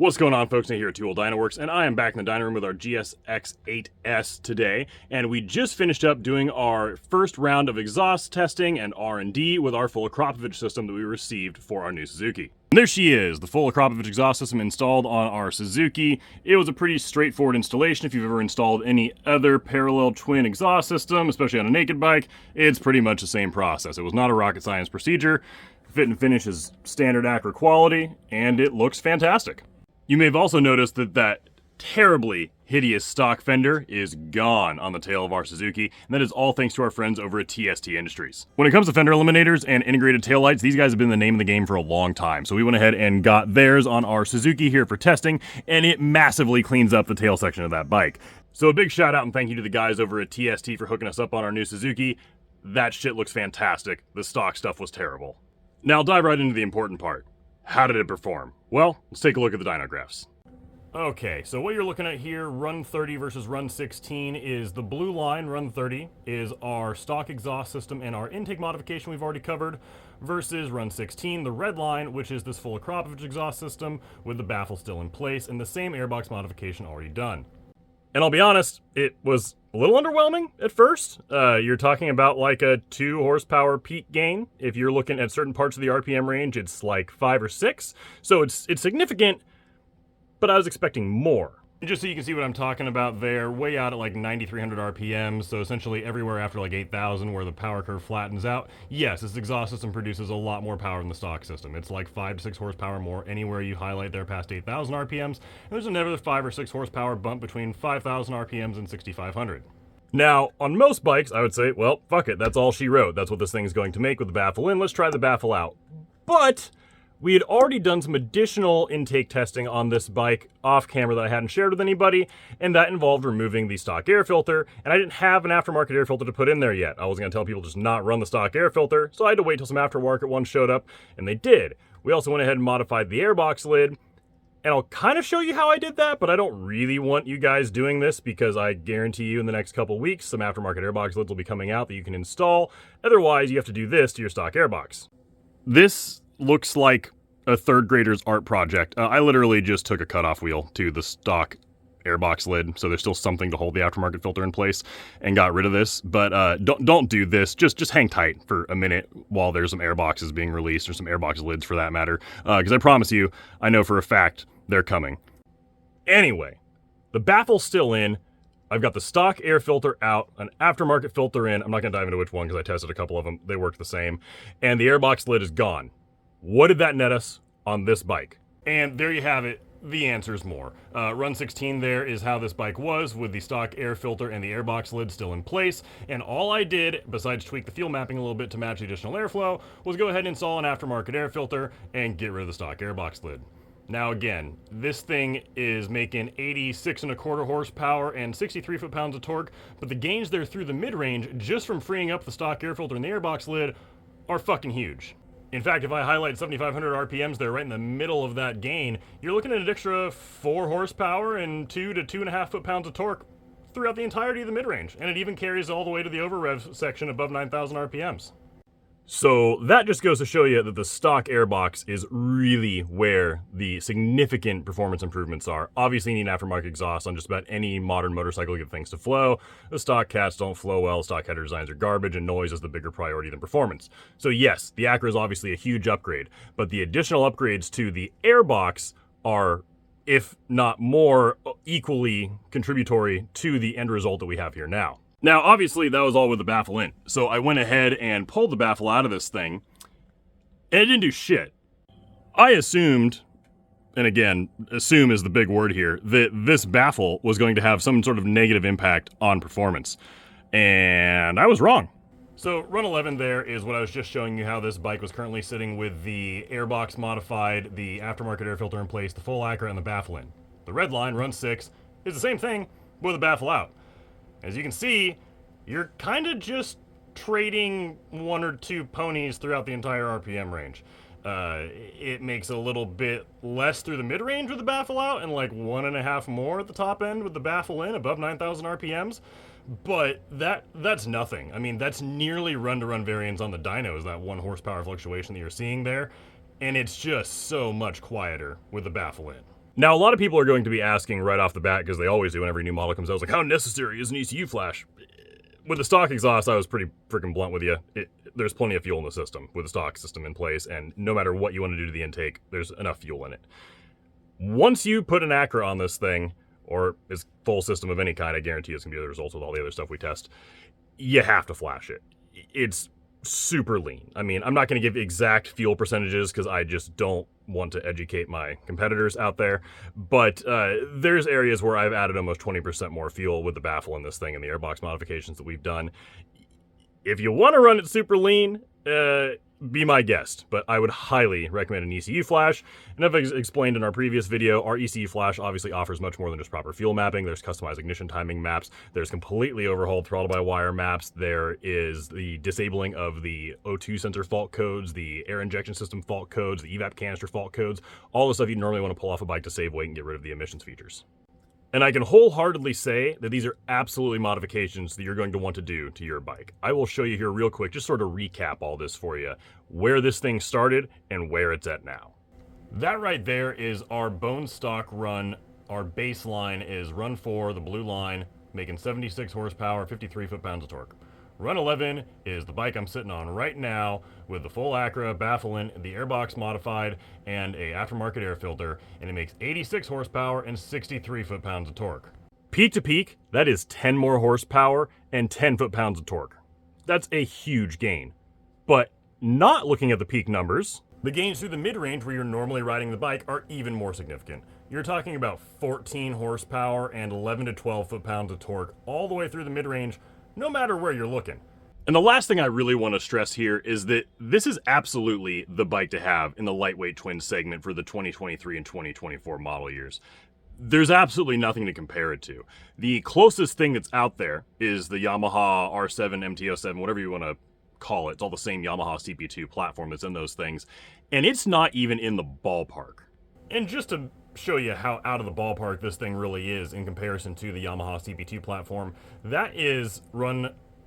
What's going on, folks? Nate here at Tool Dynaworks, and I am back in the dyno room with our GSX8S today, and we just finished up doing our first round of exhaust testing and R&D with our full Akrapovic system that we received for our new Suzuki. And there she is, the full Akrapovic exhaust system installed on our Suzuki. It was a pretty straightforward installation. If you've ever installed any other parallel twin exhaust system, especially on a naked bike, it's pretty much the same process. It was not a rocket science procedure. Fit and finish is standard Acra quality, and it looks fantastic. You may have also noticed that terribly hideous stock fender is gone on the tail of our Suzuki, and that is all thanks to our friends over at TST Industries. When it comes to fender eliminators and integrated taillights, these guys have been the name of the game for a long time, so we went ahead and got theirs on our Suzuki here for testing, and it massively cleans up the tail section of that bike. So a big shout out and thank you to the guys over at TST for hooking us up on our new Suzuki. That shit looks fantastic. The stock stuff was terrible. Now I'll dive right into the important part. How did it perform? Well, let's take a look at the dyno graphs. Okay, so what you're looking at here, run 30 versus run 16, is the blue line. Run 30 is our stock exhaust system and our intake modification we've already covered, versus run 16, the red line, which is this full Akrapovic exhaust system with the baffle still in place and the same airbox modification already done. And I'll be honest, it was a little underwhelming at first. You're talking about like a 2 horsepower peak gain. If you're looking at certain parts of the RPM range, it's like 5 or 6. So it's significant, but I was expecting more. Just so you can see what I'm talking about there, way out at like 9,300 RPMs, so essentially everywhere after like 8,000 where the power curve flattens out. Yes, this exhaust system produces a lot more power than the stock system. It's like 5 to 6 horsepower more anywhere you highlight there past 8,000 RPMs, and there's another 5 or 6 horsepower bump between 5,000 RPMs and 6,500. Now, on most bikes, I would say, well, fuck it, that's all she wrote. That's what this thing is going to make with the baffle in. Let's try the baffle out. But we had already done some additional intake testing on this bike off camera that I hadn't shared with anybody, and that involved removing the stock air filter, and I didn't have an aftermarket air filter to put in there yet. I wasn't going to tell people just not run the stock air filter, so I had to wait till some aftermarket ones showed up, and they did. We also went ahead and modified the airbox lid, and I'll kind of show you how I did that, but I don't really want you guys doing this because I guarantee you in the next couple weeks some aftermarket airbox lids will be coming out that you can install. Otherwise, you have to do this to your stock airbox. This looks like a third grader's art project. I literally just took a cutoff wheel to the stock airbox lid, so there's still something to hold the aftermarket filter in place, and got rid of this. But don't do this. Just hang tight for a minute while there's some airboxes being released, or some airbox lids for that matter, because I promise you, I know for a fact they're coming. Anyway, the baffle's still in. I've got the stock air filter out, an aftermarket filter in. I'm not going to dive into which one because I tested a couple of them. They worked the same. And the airbox lid is gone. What did that net us on this bike? And there you have it. The answer's more. Run 16 there is how this bike was with the stock air filter and the airbox lid still in place. And all I did, besides tweak the fuel mapping a little bit to match the additional airflow, was go ahead and install an aftermarket air filter and get rid of the stock airbox lid. Now again, this thing is making 86.25 horsepower and 63 foot-pounds of torque, but the gains there through the mid-range, just from freeing up the stock air filter and the airbox lid, are fucking huge. In fact, if I highlight 7,500 RPMs there right in the middle of that gain, you're looking at an extra 4 horsepower and 2 to 2.5 foot-pounds of torque throughout the entirety of the mid-range, and it even carries all the way to the over-rev section above 9,000 RPMs. So that just goes to show you that the stock airbox is really where the significant performance improvements are. Obviously, you need an aftermarket exhaust on just about any modern motorcycle to get things to flow. The stock cats don't flow well, stock header designs are garbage, and noise is the bigger priority than performance. So yes, the Acra is obviously a huge upgrade, but the additional upgrades to the airbox are, if not more, equally contributory to the end result that we have here now. Now, obviously, that was all with the baffle in, so I went ahead and pulled the baffle out of this thing, and it didn't do shit. I assumed, and again, assume is the big word here, that this baffle was going to have some sort of negative impact on performance, and I was wrong. So run 11 there is what I was just showing you how this bike was currently sitting with the airbox modified, the aftermarket air filter in place, the full Acra, and the baffle in. The red line, run 6, is the same thing, with the baffle out. As you can see, you're kind of just trading 1 or 2 ponies throughout the entire RPM range. It makes a little bit less through the mid-range with the baffle out and like 1.5 more at the top end with the baffle in above 9,000 RPMs. But that's nothing. I mean, that's nearly run-to-run variance on the dynos, that 1 horsepower fluctuation that you're seeing there. And it's just so much quieter with the baffle in. Now, a lot of people are going to be asking right off the bat, because they always do whenever a new model comes out, like, how necessary is an ECU flash? With the stock exhaust, I was pretty freaking blunt with you. There's plenty of fuel in the system with the stock system in place, and no matter what you want to do to the intake, there's enough fuel in it. Once you put an Acra on this thing, or its full system of any kind, I guarantee it's going to be the results with all the other stuff we test, you have to flash it. It's super lean. I mean, I'm not going to give exact fuel percentages because I just don't want to educate my competitors out there, but there's areas where I've added almost 20% more fuel with the baffle in this thing and the airbox modifications that we've done. If you want to run it super lean, be my guest, but I would highly recommend an ECU flash. And as I explained in our previous video, our ECU flash obviously offers much more than just proper fuel mapping. There's customized ignition timing maps. There's completely overhauled throttle-by-wire maps. There is the disabling of the O2 sensor fault codes, the air injection system fault codes, the evap canister fault codes, all the stuff you normally want to pull off a bike to save weight and get rid of the emissions features. And I can wholeheartedly say that these are absolutely modifications that you're going to want to do to your bike. I will show you here real quick, just sort of recap all this for you, where this thing started and where it's at now. That right there is our bone stock run. Our baseline is run 4, the blue line, making 76 horsepower, 53 foot-pounds of torque. Run 11 is the bike I'm sitting on right now with the full Acra, baffle in, the airbox modified, and a aftermarket air filter, and it makes 86 horsepower and 63 foot-pounds of torque. Peak to peak, that is 10 more horsepower and 10 foot-pounds of torque. That's a huge gain. But not looking at the peak numbers, the gains through the mid-range where you're normally riding the bike are even more significant. You're talking about 14 horsepower and 11 to 12 foot-pounds of torque all the way through the mid-range, no matter where you're looking. And the last thing I really want to stress here is that this is absolutely the bike to have in the lightweight twin segment for the 2023 and 2024 model years. There's absolutely nothing to compare it to. The closest thing that's out there is the Yamaha R7, MT-07, whatever you want to call it. It's all the same Yamaha CP2 platform that's in those things. And it's not even in the ballpark. And just to show you how out of the ballpark this thing really is in comparison to the Yamaha CP2 platform, that is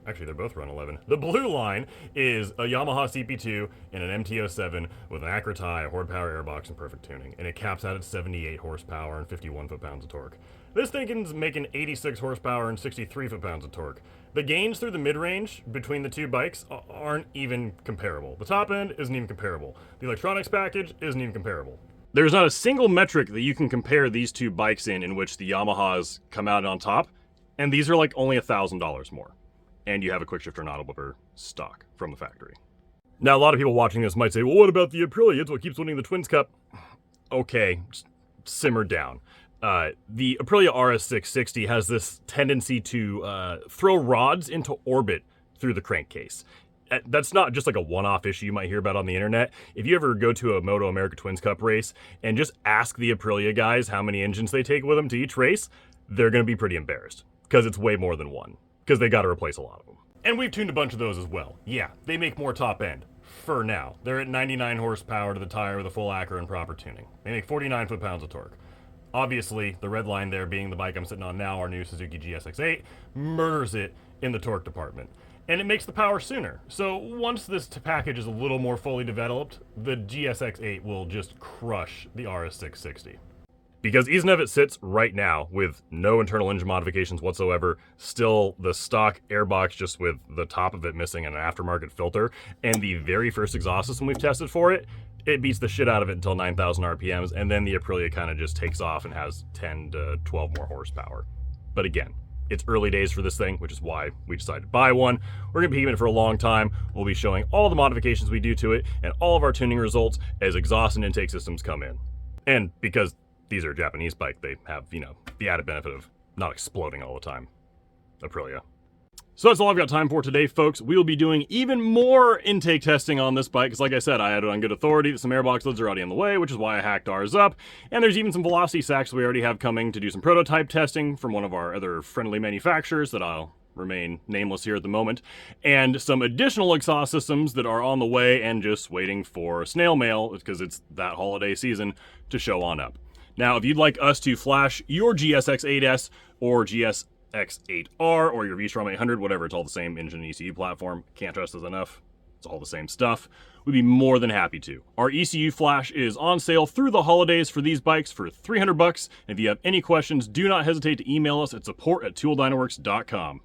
actually they're both run 11. The blue line is a Yamaha CP2 and an MT-07 with an Acra tie, a horde power airbox, and perfect tuning, and it caps out at 78 horsepower and 51 foot-pounds of torque. This thing's making 86 horsepower and 63 foot-pounds of torque. The gains through the mid-range between the two bikes aren't even comparable. The top end isn't even comparable. The electronics package isn't even comparable. There's not a single metric that you can compare these two bikes in which the Yamahas come out on top, and these are like only $1,000 more. And you have a quick shifter and auto blipper stock from the factory. Now, a lot of people watching this might say, well, what about the Aprilia? It's what keeps winning the Twins Cup. Okay, just simmer down. The Aprilia RS660 has this tendency to throw rods into orbit through the crankcase. That's not just like a one-off issue you might hear about on the internet. If you ever go to a Moto America Twins Cup race and just ask the Aprilia guys how many engines they take with them to each race, they're going to be pretty embarrassed because it's way more than one, because they got to replace a lot of them. And we've tuned a bunch of those as well. Yeah, they make more top end for now. They're at 99 horsepower to the tire with a full Acra and proper tuning. They make 49 foot-pounds of torque. Obviously, the red line there being the bike I'm sitting on now, our new Suzuki GSX8, murders it in the torque department. And it makes the power sooner. So once this package is a little more fully developed, the GSX8 will just crush the RS660. Because even if it sits right now with no internal engine modifications whatsoever, still the stock airbox just with the top of it missing and an aftermarket filter, and the very first exhaust system we've tested for it, it beats the shit out of it until 9,000 RPMs, and then the Aprilia kind of just takes off and has 10 to 12 more horsepower. But again, it's early days for this thing, which is why we decided to buy one. We're going to be keeping it for a long time. We'll be showing all the modifications we do to it and all of our tuning results as exhaust and intake systems come in. And because these are a Japanese bike, they have, the added benefit of not exploding all the time. Aprilia. So that's all I've got time for today, folks. We will be doing even more intake testing on this bike, because like I said, I had it on good authority that some airbox lids are already in the way, which is why I hacked ours up. And there's even some velocity sacks we already have coming to do some prototype testing from one of our other friendly manufacturers that I'll remain nameless here at the moment, and some additional exhaust systems that are on the way and just waiting for snail mail, because it's that holiday season, to show on up. Now, if you'd like us to flash your GSX8S or GSX8R or your V-Strom 800, whatever, it's all the same engine and ECU platform. Can't trust us enough. It's all the same stuff. We'd be more than happy to. Our ECU flash is on sale through the holidays for these bikes for $300. And if you have any questions, do not hesitate to email us at support@tooldynworks.com.